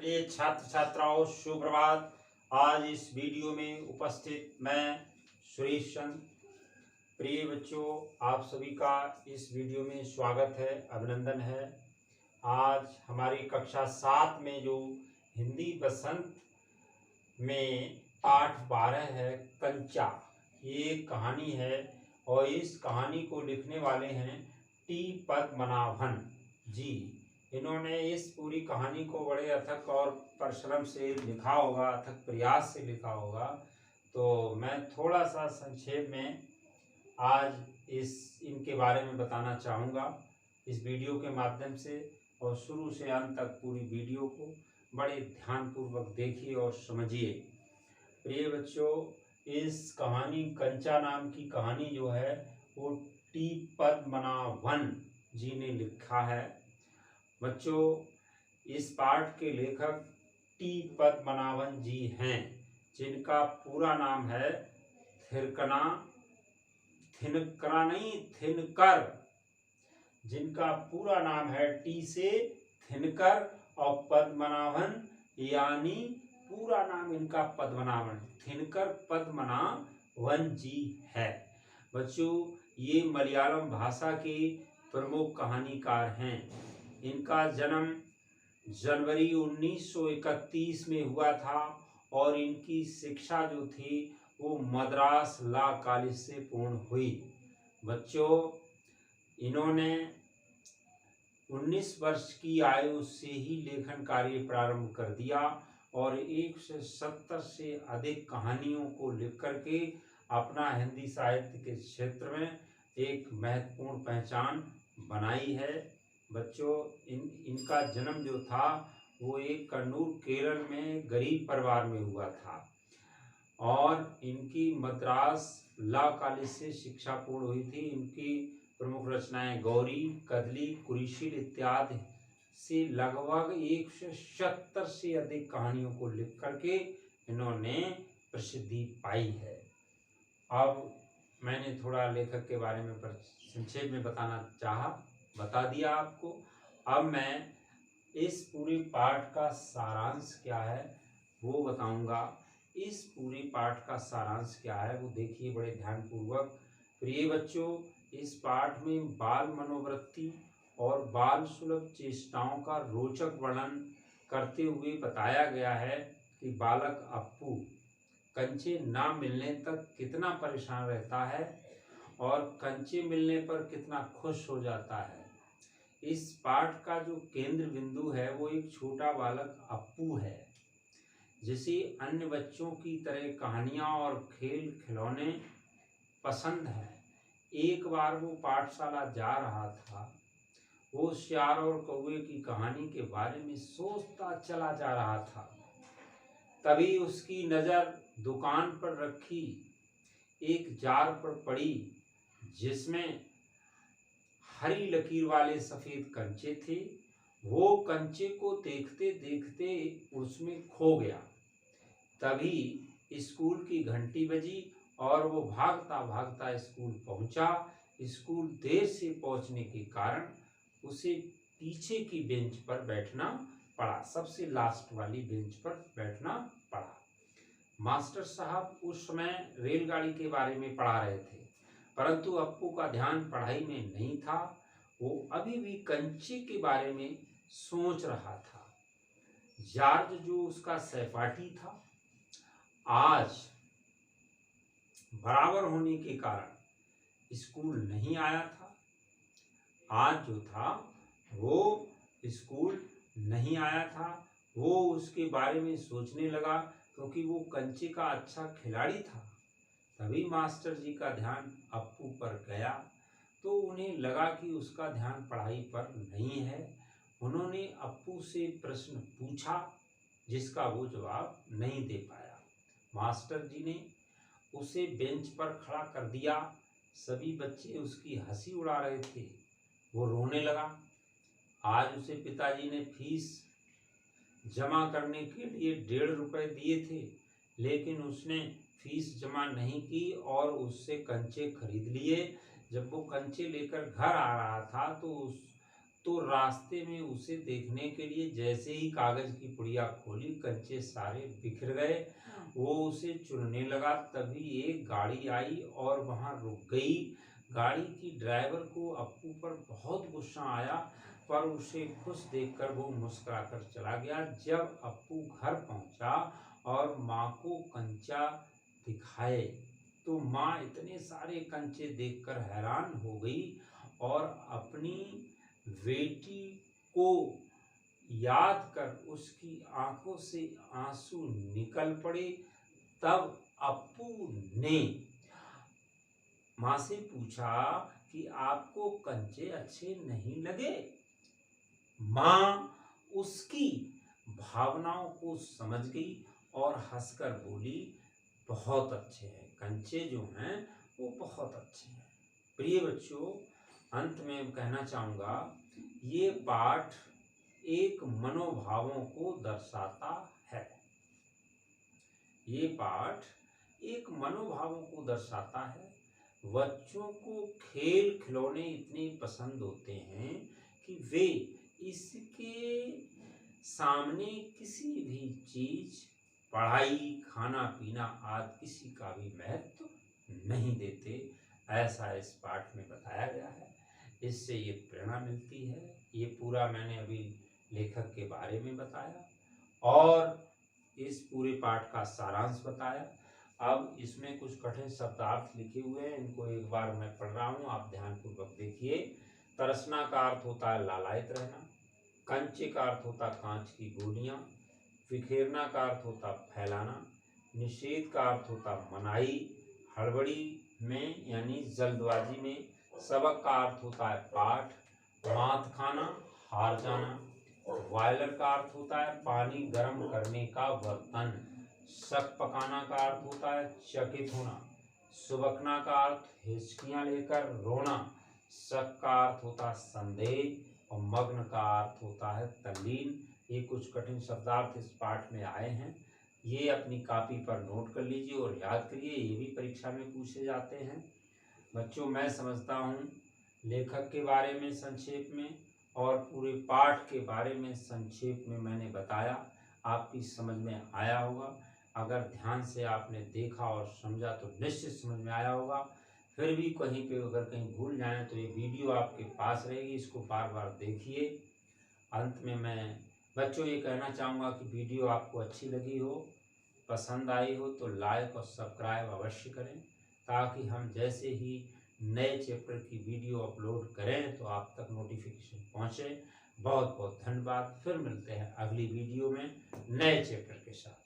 प्रिय छात्र छात्राओं, सुप्रभात। आज इस वीडियो में उपस्थित मैं सुरेश चंद। प्रिय बच्चों, आप सभी का इस वीडियो में स्वागत है, अभिनंदन है। आज हमारी कक्षा 7 में जो हिंदी बसंत में पाठ 12 है, कंचा, ये कहानी है और इस कहानी को लिखने वाले हैं टी पद्मनाभन जी। इन्होंने इस पूरी कहानी को बड़े अथक और परिश्रम से लिखा होगा, अथक प्रयास से लिखा होगा। तो मैं थोड़ा सा संक्षेप में आज इनके बारे में बताना चाहूँगा इस वीडियो के माध्यम से, और शुरू से अंत तक पूरी वीडियो को बड़े ध्यानपूर्वक देखिए और समझिए। प्रिय बच्चों, इस कहानी कंचा नाम की कहानी जो है वो टी पद्मनाभन जी ने लिखा है। बच्चों, इस पाठ के लेखक टी पद्मनाभन जी हैं, जिनका पूरा नाम है थिनकर। जिनका पूरा नाम है टी से थिनकर और पद्मनाभन, यानी पूरा नाम इनका पद्मनाभन, थिनकर पद्मनाभन जी है। बच्चों, ये मलयालम भाषा के प्रमुख कहानीकार हैं। इनका जन्म जनवरी 1931 में हुआ था और इनकी शिक्षा जो थी वो मद्रास लॉ कॉलेज से पूर्ण हुई। बच्चों, इन्होंने 19 वर्ष की आयु से ही लेखन कार्य प्रारंभ कर दिया और 170 से अधिक कहानियों को लिख करके अपना हिंदी साहित्य के क्षेत्र में एक महत्वपूर्ण पहचान बनाई है। बच्चों, इनका जन्म जो था वो एक कन्नूर केरल में गरीब परिवार में हुआ था और इनकी मद्रास लॉ कॉलेज से शिक्षा पूर्ण हुई थी। इनकी प्रमुख रचनाएं गौरी, कदली, कुरिशिल इत्यादि से लगभग 170 से अधिक कहानियों को लिख करके इन्होंने प्रसिद्धि पाई है। अब मैंने थोड़ा लेखक के बारे में संक्षेप में बताना चाहा, बता दिया आपको। अब मैं इस पूरे पाठ का सारांश क्या है वो बताऊंगा। इस पूरे पाठ का सारांश क्या है वो देखिए बड़े ध्यानपूर्वक। प्रिय बच्चों, इस पाठ में बाल मनोवृत्ति और बाल सुलभ चेष्टाओं का रोचक वर्णन करते हुए बताया गया है कि बालक अप्पू कंचे ना मिलने तक कितना परेशान रहता है और कंचे मिलने पर कितना खुश हो जाता है। इस पाठ का जो केंद्र बिंदु है वो एक छोटा बालक अप्पू है, जिसे अन्य बच्चों की तरह कहानियाँ और खेल खिलौने पसंद है। एक बार वो पाठशाला जा रहा था। वो सियार और कौवे की कहानी के बारे में सोचता चला जा रहा था। तभी उसकी नज़र दुकान पर रखी एक जार पर पड़ी, जिसमें हरी लकीर वाले सफ़ेद कंचे थे। वो कंचे को देखते देखते उसमें खो गया। तभी स्कूल की घंटी बजी और वो भागता भागता स्कूल पहुंचा। स्कूल देर से पहुंचने के कारण उसे पीछे की बेंच पर बैठना पड़ा, सबसे लास्ट वाली बेंच पर बैठना पड़ा। मास्टर साहब उस समय रेलगाड़ी के बारे में पढ़ा रहे थे, परंतु अप्पू का ध्यान पढ़ाई में नहीं था। वो अभी भी कंचे के बारे में सोच रहा था। जॉर्ज, जो उसका सहपाठी था, आज बराबर होने के कारण स्कूल नहीं आया था। आज जो था वो स्कूल नहीं आया था। वो उसके बारे में सोचने लगा क्योंकि वो कंचे का अच्छा खिलाड़ी था। तभी मास्टर जी का ध्यान अप्पू पर गया तो उन्हें लगा कि उसका ध्यान पढ़ाई पर नहीं है। उन्होंने अप्पू से प्रश्न पूछा जिसका वो जवाब नहीं दे पाया। मास्टर जी ने उसे बेंच पर खड़ा कर दिया। सभी बच्चे उसकी हंसी उड़ा रहे थे। वो रोने लगा। आज उसे पिताजी ने फीस जमा करने के लिए 1.5 रुपये दिए थे, लेकिन उसने फीस जमा नहीं की और उससे कंचे खरीद लिए। जब वो कंचे लेकर घर आ रहा था तो रास्ते में उसे देखने के लिए जैसे ही कागज की पुड़िया खोली, कंचे सारे बिखर गए। वो उसे चुनने लगा, तभी एक गाड़ी आई और वहां रुक गई। गाड़ी की ड्राइवर को अप्पू पर बहुत गुस्सा आया, पर उसे खुश देखकर वो मुस्कुराकर चला गया। जब अप्पू घर पहुंचा और माँ को कंचा दिखाए, तो माँ इतने सारे कंचे देखकर हैरान हो गई और अपनी बेटी को याद कर उसकी आंखों से आंसू निकल पड़े। तब अप्पू ने माँ से पूछा कि आपको कंचे अच्छे नहीं लगे? माँ उसकी भावनाओं को समझ गई और हंसकर बोली, बहुत अच्छे हैं, कंचे जो हैं वो बहुत अच्छे हैं। प्रिय बच्चों, अंत में कहना चाहूँगा, ये पाठ एक मनोभावों को दर्शाता है। ये पाठ एक मनोभावों को दर्शाता है। बच्चों को खेल खिलौने इतने पसंद होते हैं कि वे इसके सामने किसी भी चीज, पढ़ाई, खाना पीना आदि किसी का भी महत्व नहीं देते। ऐसा इस पाठ में बताया गया है। इससे ये प्रेरणा मिलती है। ये पूरा मैंने अभी लेखक के बारे में बताया और इस पूरे पाठ का सारांश बताया। अब इसमें कुछ कठिन शब्दार्थ लिखे हुए हैं, इनको एक बार मैं पढ़ रहा हूँ, आप ध्यानपूर्वक देखिए। तरसना का अर्थ होता है लालायित रहना। कंचे का अर्थ होता कांच की गोलियां। बिखेरना का अर्थ होता फैलाना। निषेध का अर्थ होता मनाही, हड़बड़ी में यानी जल्दबाजी में। सबक का अर्थ होता है पाठ। मात खाना, हार जाना। बॉयलर का अर्थ होता है पानी गर्म करने का बर्तन। शक पकाना का अर्थ होता है चकित होना। सुबकना का अर्थ हिचकियां लेकर रोना। शक का अर्थ होता है संदेह और मग्न का अर्थ होता है तल्लीन। ये कुछ कठिन शब्दार्थ इस पाठ में आए हैं। ये अपनी कॉपी पर नोट कर लीजिए और याद करिए, ये भी परीक्षा में पूछे जाते हैं। बच्चों, मैं समझता हूँ लेखक के बारे में संक्षेप में और पूरे पाठ के बारे में संक्षेप में मैंने बताया, आपकी समझ में आया होगा। अगर ध्यान से आपने देखा और समझा तो निश्चित समझ में आया होगा। फिर भी कहीं पे अगर कहीं भूल जाएं तो ये वीडियो आपके पास रहेगी, इसको बार बार देखिए। अंत में मैं बच्चों ये कहना चाहूँगा कि वीडियो आपको अच्छी लगी हो, पसंद आई हो तो लाइक और सब्सक्राइब अवश्य करें, ताकि हम जैसे ही नए चैप्टर की वीडियो अपलोड करें तो आप तक नोटिफिकेशन पहुँचे। बहुत बहुत धन्यवाद। फिर मिलते हैं अगली वीडियो में नए चैप्टर के साथ।